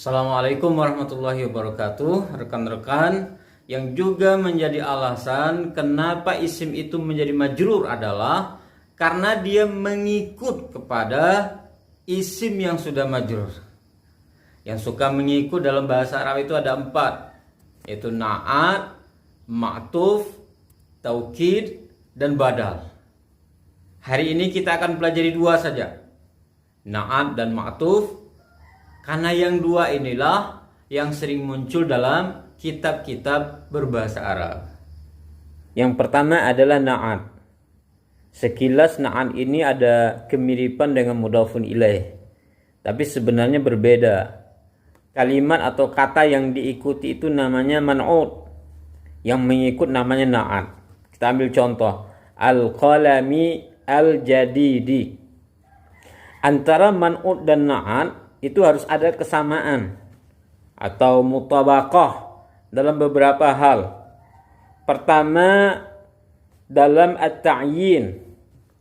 Assalamualaikum warahmatullahi wabarakatuh. Rekan-rekan, yang juga menjadi alasan kenapa isim itu menjadi majrur adalah karena dia mengikut kepada isim yang sudah majrur. Yang suka mengikut dalam bahasa Arab itu ada 4, yaitu na'at, ma'tuf, taukid, dan badal. Hari ini kita akan pelajari 2 saja, na'at dan ma'tuf, karena yang 2 inilah yang sering muncul dalam kitab-kitab berbahasa Arab. Yang pertama adalah na'at. Sekilas na'at ini ada kemiripan dengan mudhafun ilaih, tapi sebenarnya berbeda. Kalimat atau kata yang diikuti itu namanya man'ut, yang mengikut namanya na'at. Kita ambil contoh, al-qalami al-jadidi. Antara man'ut dan na'at itu harus ada kesamaan atau mutabaqah dalam beberapa hal. Pertama, dalam at-ta'yin,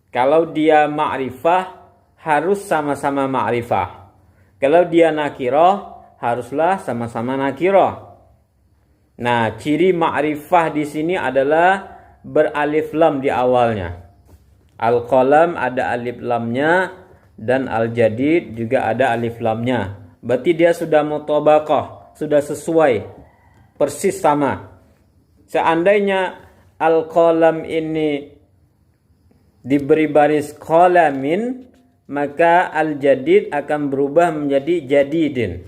kalau dia ma'rifah harus sama-sama ma'rifah. Kalau dia nakirah haruslah sama-sama nakirah. Nah, ciri ma'rifah di sini adalah beralif lam di awalnya. Al-qalam ada alif lamnya, dan al-jadid juga ada alif lamnya. Berarti dia sudah mutabaqah, sudah sesuai, persis sama. Seandainya al-qalam ini diberi baris qalamin, maka al-jadid akan berubah menjadi jadidin.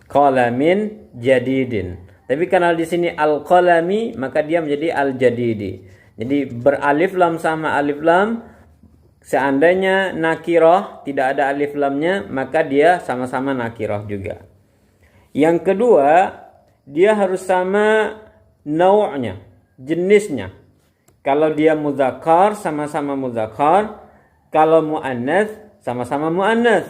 Qalamin jadidin. Tapi karena di sini al-qalami, maka dia menjadi al-jadidi. Jadi beralif lam sama alif lam. Seandainya nakirah tidak ada alif lamnya, maka dia sama-sama nakirah juga. Yang kedua, dia harus sama nau'nya, jenisnya. Kalau dia muzakkar, sama-sama muzakkar. Kalau muannats, sama-sama muannats.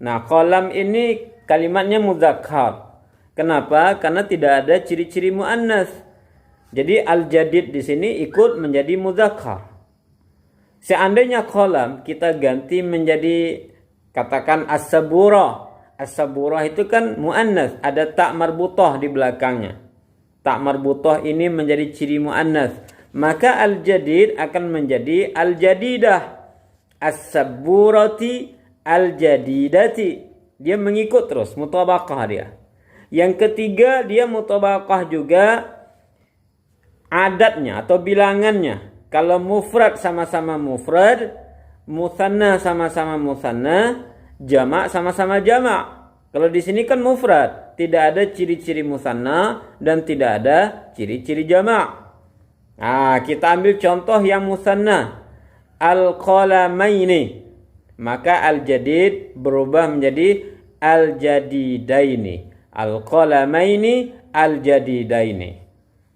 Nah, qalam ini kalimatnya muzakkar. Kenapa? Karena tidak ada ciri-ciri muannats. Jadi al-jadid di sini ikut menjadi muzakkar. Seandainya qalam kita ganti menjadi katakan as-saburah. As-saburah itu kan muannats, ada tak marbutah di belakangnya. Tak marbutah ini menjadi ciri muannats. Maka al-jadid akan menjadi al-jadidah. As-saburati al-jadidati. Dia mengikut terus, mutabaqah dia. Yang ketiga, dia mutabaqah juga adatnya atau bilangannya. Kalau mufrad sama-sama mufrad, musanna sama-sama musanna, jamak sama-sama jamak. Kalau di sini kan mufrad, tidak ada ciri-ciri musanna dan tidak ada ciri-ciri jamak. Nah, kita ambil contoh yang musanna, al-qalamaini. Maka al-jadid berubah menjadi al-jadidaini. Al-qalamaini al-jadidaini.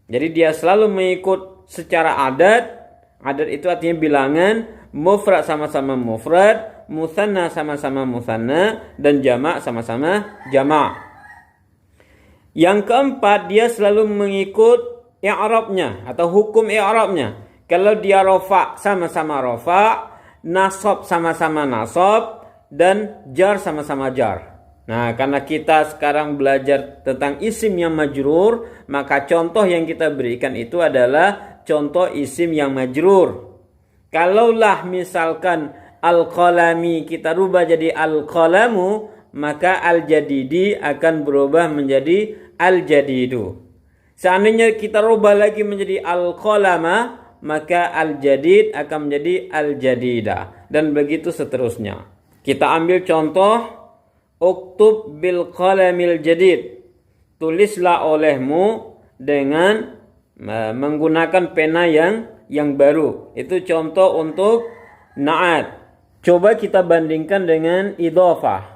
Jadi dia selalu mengikut secara adat. Adat itu artinya bilangan, mufrad sama-sama mufrad, musanna sama-sama musanna, dan jamak sama-sama jamak. Yang keempat, dia selalu mengikut i'rabnya atau hukum i'rabnya. Kalau dia rafa sama-sama rafa, nasab sama-sama nasab, dan jar sama-sama jar. Nah, karena kita sekarang belajar tentang isim yang majrur, maka contoh yang kita berikan itu adalah contoh isim yang majrur. Kalaulah misalkan al-qalami kita rubah jadi al-qalamu, maka al-jadidi akan berubah menjadi al-jadidu. Seandainya kita rubah lagi menjadi al-qalama, maka al-jadid akan menjadi al-jadida, dan begitu seterusnya. Kita ambil contoh, uktub bil qalamil jadid. Tulislah olehmu dengan menggunakan pena yang baru. Itu contoh untuk na'at. Coba kita bandingkan dengan idhofah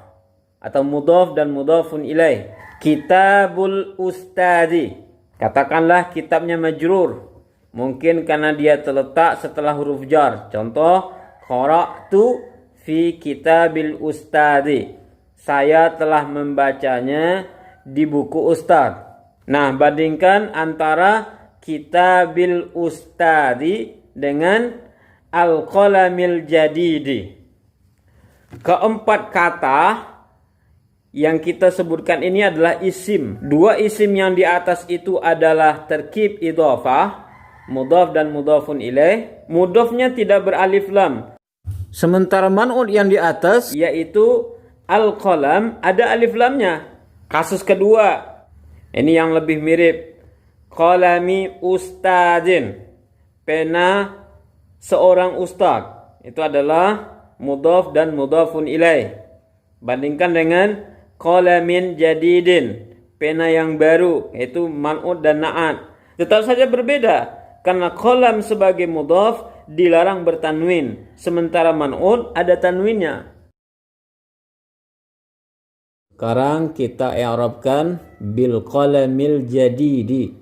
atau mudhaf dan mudhafun ilaih. Kitabul ustadi. Katakanlah kitabnya majrur. Mungkin karena dia terletak setelah huruf jar. Contoh, qara'tu fi kitabil ustadi. Saya telah membacanya di buku ustaz. Nah, bandingkan antara kitabil ustadi dengan al-qalamil jadidi. Keempat kata yang kita sebutkan ini adalah isim. Dua isim yang di atas itu adalah terkib idhofah, mudhaf dan mudhafun ilaih. Mudhafnya tidak beralif lam. Sementara man'ut yang di atas yaitu al-qalam ada alif lamnya. Kasus kedua, ini yang lebih mirip. Qalami ustadzin, pena seorang ustaz. Itu adalah mudhaf dan mudhafun ilaih. Bandingkan dengan qalamin jadidin, pena yang baru, yaitu man'ut dan na'at. Tetap saja berbeda, karena qalam sebagai mudhaf dilarang bertanwin, sementara man'ut ada tanwinnya. Sekarang kita i'rabkan bil qalamil jadidi.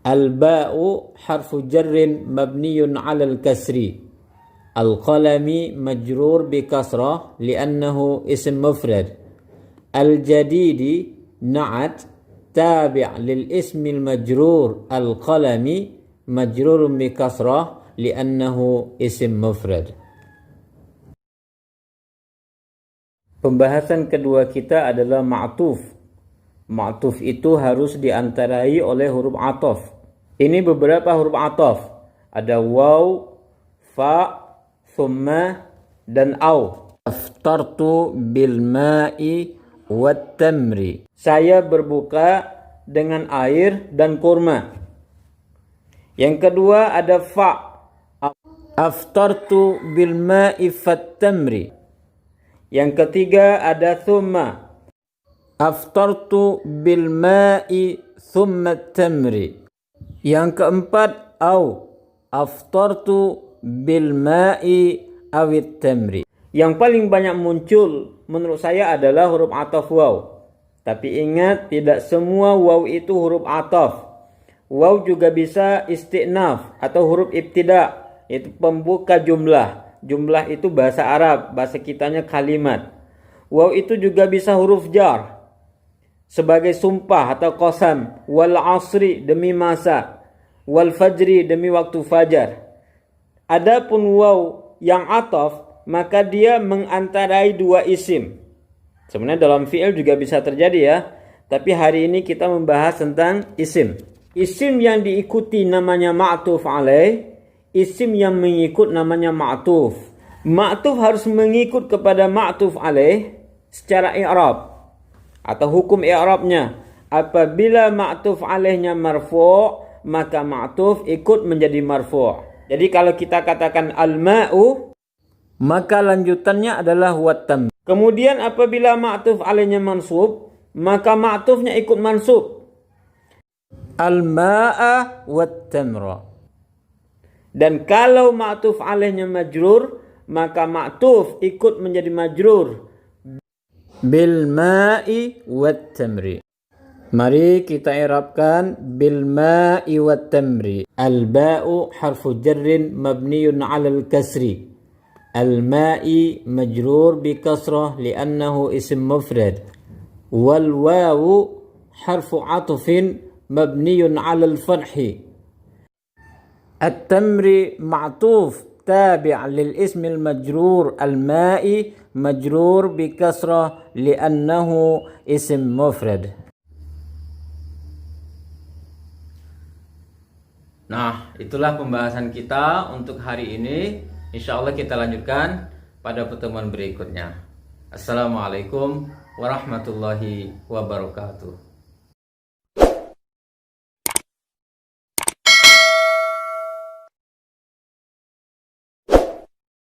Al-ba'u harfu jarrin mabniyun 'alal kasri. Al-qalami majrur bi kasrah li'annahu ism mufrad. Al-jadidi na'at tabi' lil ismil majrur al-qalami majrur bi kasrah li'annahu ism mufrad. Pembahasan kedua kita adalah ma'tuf. Ma'tuf itu harus diantarai oleh huruf ataf. Ini beberapa huruf ataf. Ada waw, fa, thumma, dan au. Aftartu bil ma'i wat tamri. Saya berbuka dengan air dan kurma. Yang kedua ada fa. Aftartu bil ma'i fat tamri. Yang ketiga ada thumma. Aftartu bil ma'i thumma tamri. Yang keempat au. Aftartu bil ma'i awit tamri. Yang paling banyak muncul menurut saya adalah huruf ataf waw. Tapi ingat, tidak semua waw itu huruf ataf. Waw juga bisa isti'naf atau huruf ibtida, yaitu pembuka jumlah. Jumlah itu bahasa Arab, bahasa kitanya kalimat. Waw itu juga bisa huruf jar sebagai sumpah atau qasam. Wal asri demi masa, wal fajri demi waktu fajar. Adapun waw yang ataf, maka dia mengantarai dua isim. Sebenarnya dalam fi'il juga bisa terjadi ya, tapi hari ini kita membahas tentang isim. Isim yang diikuti namanya ma'tuf alaih, isim yang mengikut namanya ma'tuf. Ma'tuf harus mengikut kepada ma'tuf alaih secara i'rab atau hukum i'rabnya. Apabila ma'tuf alaihnya marfu', maka ma'tuf ikut menjadi marfu'. Jadi kalau kita katakan al-ma'u, maka lanjutannya adalah wattam. Kemudian apabila ma'tuf alaihnya mansub, maka ma'tufnya ikut mansub. Al-ma'a wattamra. Dan kalau ma'tuf alaihnya majrur, maka ma'tuf ikut menjadi majrur bil ma'i wat tamri. Mari kita i'rabkan bil ma'i wat tamri. Al ba'u harfu jarrin mabniyun 'alal kasri. Al ma'i majrur bi kasrah li'annahu ism mufrad. Wal wawu harfu 'atfin mabniyun 'alal fathi. التمر معطوف تابع للاسم المجرور المائي مجرور بكسرة لأنه اسم مفرد. Nah, itulah pembahasan kita untuk hari ini. Insya Allah kita lanjutkan pada pertemuan berikutnya. Assalamualaikum warahmatullahi wabarakatuh.